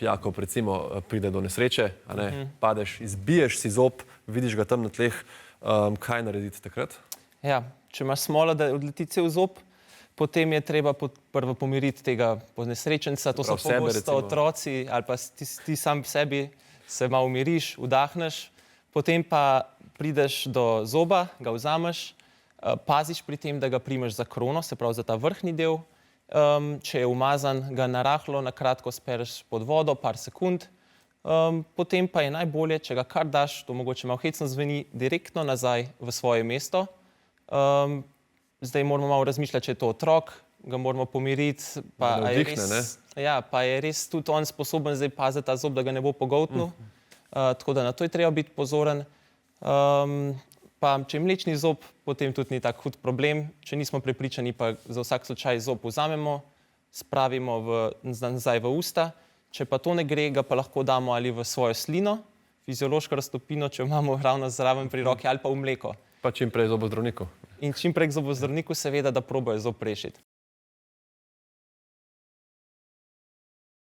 Jakob, recimo, pride do nesreče, a ne, padeš, izbiješ si zob, vidiš ga tam na tleh, kaj narediti takrat? Ja, če imaš smola, da odleti cel zob, potem je treba prvo pomiriti tega ponesrečenca, to so pogosto otroci, ali pa ti sam sebi se malo umiriš, vdahneš, potem pa prideš do zoba, ga vzameš, paziš pri tem, da ga primeš za krono, se pravi za ta vrhnji del. Če je umazan, ga narahlo, na kratko spereš pod vodo, par sekund. Potem pa je najbolje, če ga kar daš, to mogoče malo hecno zveni, direktno nazaj v svoje mesto. Zdaj moramo malo razmišljati, če je to otrok, ga moramo pomiriti, pa je res tudi on sposoben zdaj paziti ta zob, da ga ne bo pogoltnil. Tako da na to je treba biti pozoren. Pa če je mlečni zob, potem tudi ni tak hud problem. Če nismo prepričani, pa za vsak slučaj zob vzamemo, spravimo nazaj v usta. Če pa to ne gre, ga pa lahko damo ali v svojo slino, fiziološko raztopino, če imamo ravno zraven pri roki, ali pa v mleko. Pa čim prej zobozdravniku. In čim prej k zobozdravniku seveda, da probajo zob rešiti.